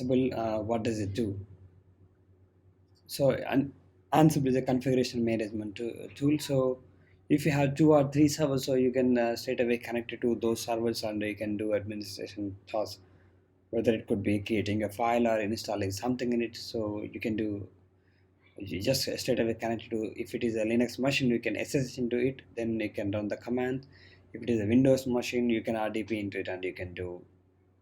What does it do? So Ansible is a configuration management tool. So if you have two or three servers, so you can straight away connect it to those servers and you can do administration tasks, whether it could be creating a file or installing something in it. So you can do, you just straight away connect it to, if it is a Linux machine, you can SSH into it, then you can run the command. If it is a Windows machine, you can RDP into it and you can do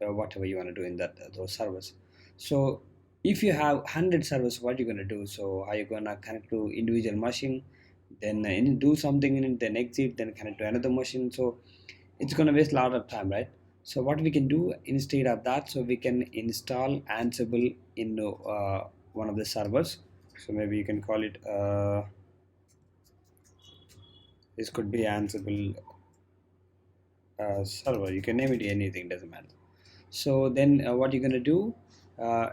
whatever you want to do in that those servers. So if you have 100 servers, what you're going to do? So are you going to connect to individual machine, then do something in it, then exit, then connect to another machine? So it's going to waste a lot of time, right? So what we can do instead of that, so we can install Ansible in one of the servers. So maybe you can call it this could be Ansible server, you can name it anything, doesn't matter. So then what you're going to do, uh,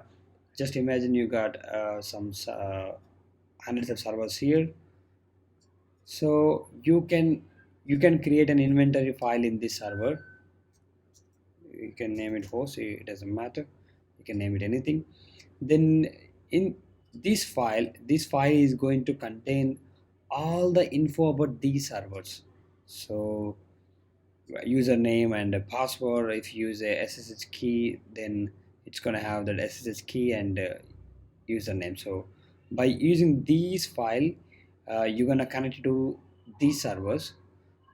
just imagine you got some hundreds of servers here. So you can create an inventory file in this server. You can name it host, it doesn't matter, you can name it anything. Then in this file is going to contain all the info about these servers. So username and a password. If you use a SSH key, then it's going to have that SSH key and username. So by using these file, you're going to connect it to these servers.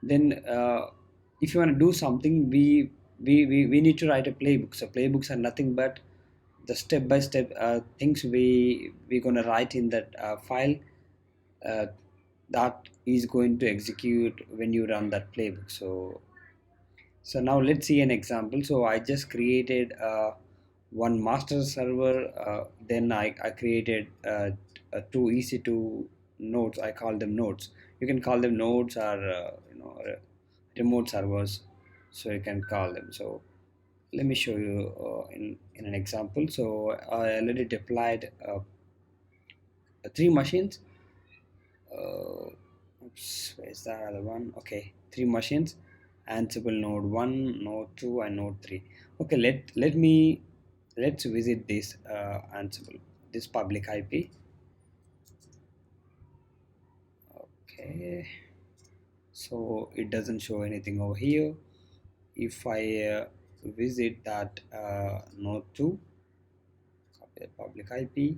Then if you want to do something, we need to write a playbook. So playbooks are nothing but the step-by-step things we're going to write in that file, uh, that is going to execute when you run that playbook. So now let's see an example. So I just created one master server. Then I created two EC2 nodes. I call them nodes. You can call them nodes or remote servers. So you can call them. So let me show you in an example. So I already deployed three machines. Oops, where's the other one? Okay, three machines. Ansible node 1, node 2, and node 3. Okay, let's visit this Ansible, this public IP. Okay, so it doesn't show anything over here. If I visit that node 2, copy the public IP.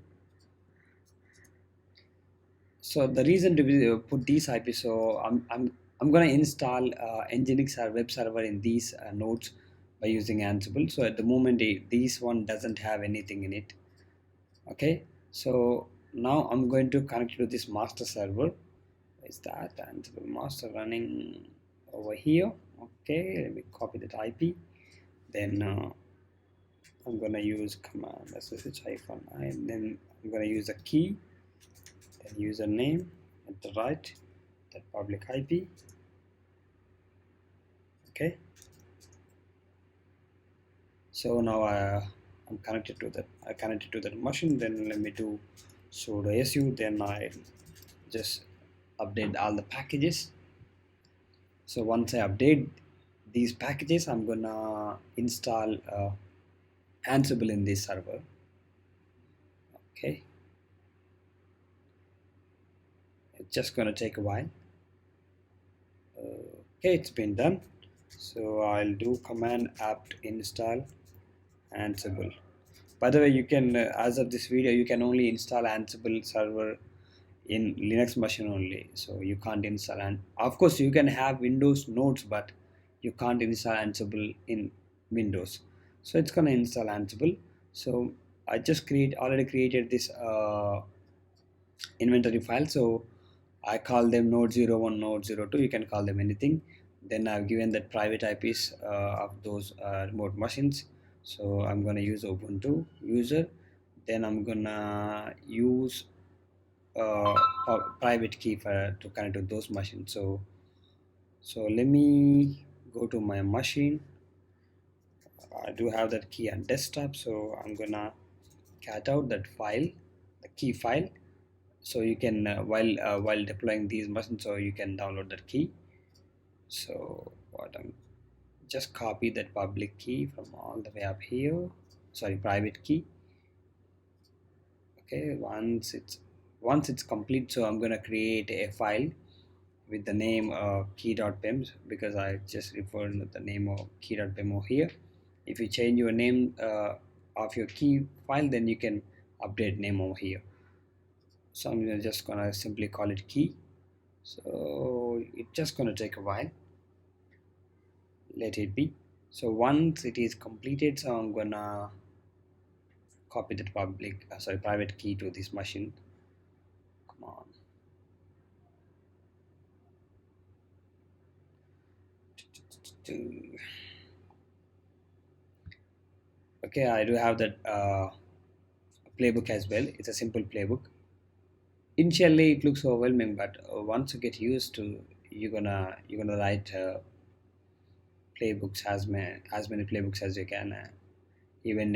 So the reason to put these IP, so I'm gonna install Nginx web server in these nodes by using Ansible. So at the moment, this one doesn't have anything in it. Okay, so now I'm going to connect to this master server. Is that Ansible master running over here? Okay, let me copy that IP. Then I'm gonna use command ssh -i, and then I'm gonna use a key, then username at the right, that public IP. Okay, so now I'm connected to that. I connected to that machine. Then let me do sudo su. Then I just update all the packages. So once I update these packages, I'm gonna install Ansible in this server. Okay, it's just gonna take a while. Okay, it's been done. So I'll do command apt install Ansible. By the way, you can, as of this video, you can only install Ansible server in Linux machine only. So you can't install, and of course you can have Windows nodes, but you can't install Ansible in Windows. So it's gonna install Ansible. So I just already created this inventory file. So I call them node 01, node 02. You can call them anything. Then I've given that private IPs of those remote machines. So I'm gonna use Ubuntu user. Then I'm gonna use private key to connect to those machines. So let me go to my machine. I do have that key on desktop. So I'm gonna cat out that file, the key file. So you can while deploying these machines, so you can download that key. So what I'm just copy that public key from all the way up here, sorry, private key. Okay, once it's complete, so I'm gonna create a file with the name key.pem, because I just referred to the name of key.pem over here. If you change your name of your key file, then you can update name over here. So I'm just gonna simply call it key. So it's just gonna take a while. Let it be. So once it is completed, so I'm gonna copy that private key to this machine. Come on. Okay, I do have that playbook as well. It's a simple playbook. Initially it looks overwhelming, but once you get used to, you're gonna write playbooks, as many playbooks as you can. Even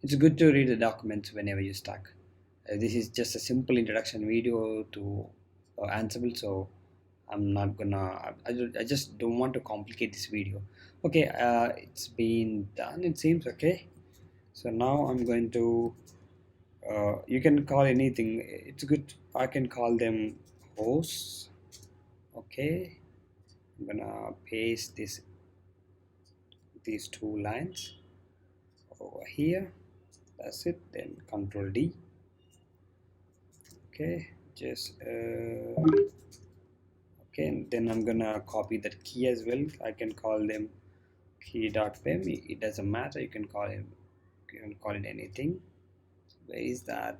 It's good to read the documents whenever you're stuck. This is just a simple introduction video to Ansible, so I'm not gonna. I just don't want to complicate this video. Okay, it's been done. It seems okay. So now I'm going to. You can call anything. It's good. I can call them hosts. Okay, I'm gonna paste these two lines over here. That's it. Then Control D. Okay, just okay. And then I'm gonna copy that key as well. I can call them key.pem. It doesn't matter. You can call it anything. Where is that?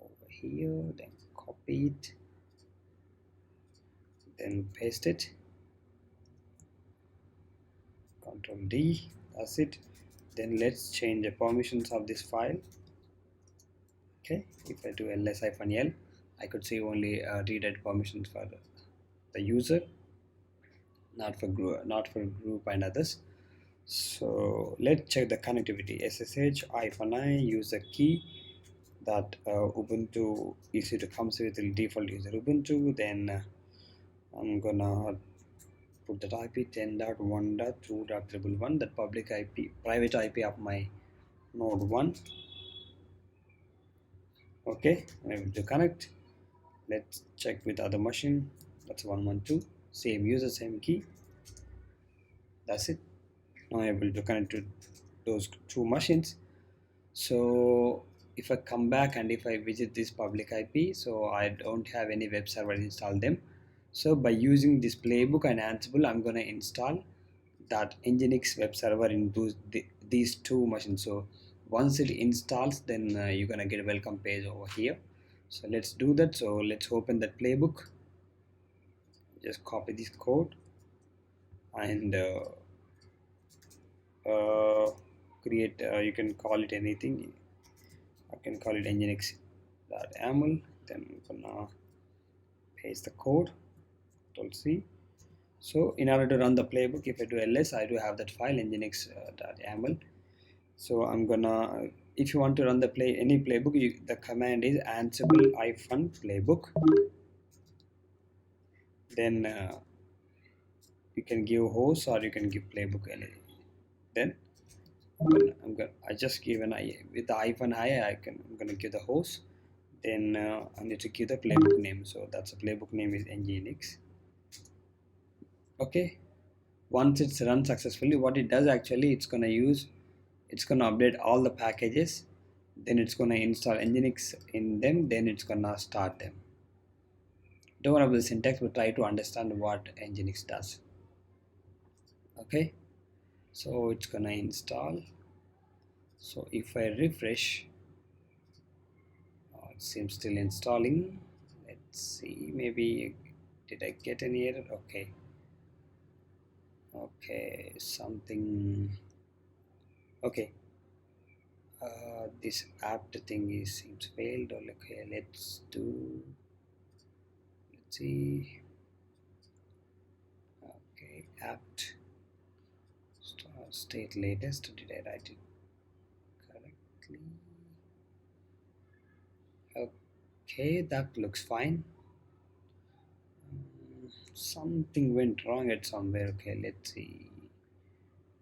Over here. Then copy it. Then paste it. Control D. That's it. Then let's change the permissions of this file. Okay, if I do ls-l, I could see only read permissions for the user, not for group and others. So let's check the connectivity. SSH-I user key that Ubuntu EC2 comes with the default user Ubuntu. Then I'm gonna put that IP 10.1.2.111, that public IP, private IP of my node 1. Okay, I'm able to connect. Let's check with other machine. That's 112. Same user, same key. That's it. Now I'm able to connect to those two machines. So if I come back and if I visit this public IP, so I don't have any web server install them. So by using this playbook and Ansible, I'm gonna install that Nginx web server in these two machines. So once it installs, then you're gonna get a welcome page over here. So let's do that. So let's open that playbook. Just copy this code and create. You can call it anything. I can call it nginx.yaml. Then I'm gonna paste the code. Control C. So in order to run the playbook, if I do ls, I do have that file nginx.yaml. So I'm gonna, if you want to run any playbook, the command is ansible-playbook. Then you can give host or you can give playbook. Then I just give with the I'm gonna give the host. Then I need to give the playbook name. So that's a playbook name is nginx. Okay. Once it's run successfully, what it does actually, it's gonna update all the packages. Then it's gonna install nginx in them. Then it's gonna start them. Don't worry about the syntax, but try to understand what nginx does. Okay. So it's gonna install. So if I refresh, it seems still installing. Let's see, maybe did I get any error? Okay, something. Okay, this apt thing seems failed. Okay, let's see. Okay, apt state latest. Did I write it correctly? Okay, that looks fine. Something went wrong at somewhere. Okay, let's see.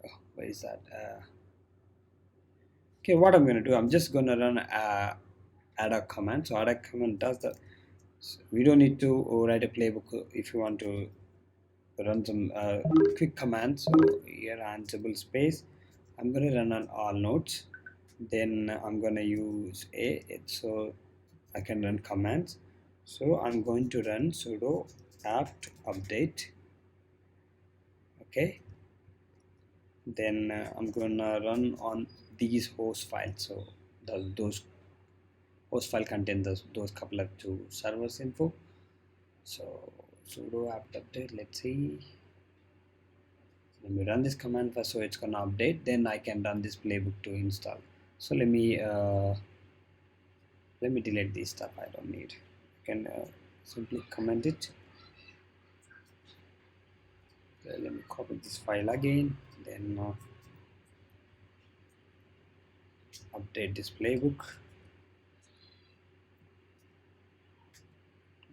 Oh, where is that? Okay, what I'm going to do, I'm just going to run add a command. So add a command does that. We don't need to write a playbook if you want to run some quick commands. So here Ansible space, I'm going to run on all nodes. Then I'm going to use so I can run commands. So I'm going to run sudo apt update. Okay, then I'm gonna run on these host files. So those host file contain those couple of two servers info. So sudo apt update, let's see. Let me run this command first, so it's gonna update, then I can run this playbook to install. So let me delete this stuff I don't need. You can simply comment it. Let me copy this file again, then update this playbook.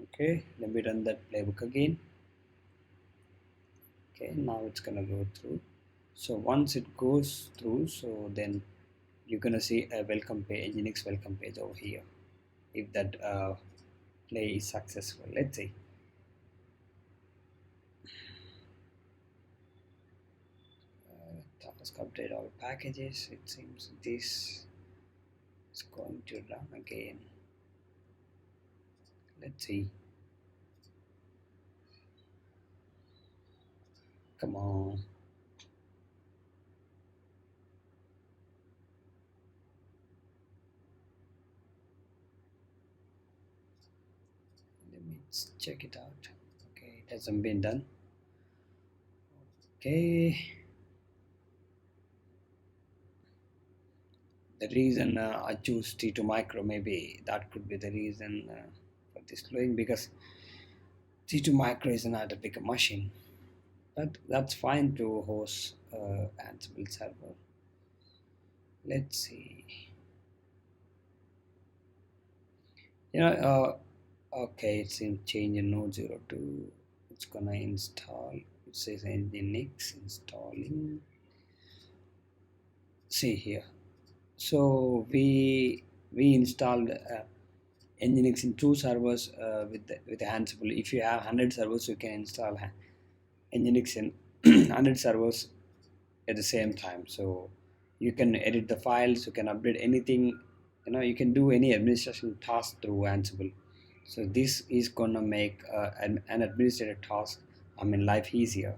Okay, let me run that playbook again. Okay, now it's gonna go through. So once it goes through, so then you're gonna see a welcome page, Nginx welcome page over here. If that play is successful, let's see. Task update all packages. It seems this is going to run again. Let's see. Come on. Let me check it out. Okay, it hasn't been done. Okay. The reason I choose T2 Micro, maybe that could be the reason for this slowing, because T2 Micro is not a big machine, but that's fine to host Ansible server. Let's see. Okay, it's in change in node 02. It's gonna install. It says Nginx installing. See here. So we installed Nginx in two servers with Ansible. If you have 100 servers, you can install Nginx in 100 servers at the same time. So you can edit the files, you can update anything, you can do any administration task through Ansible. So this is gonna make an administrative task, life easier.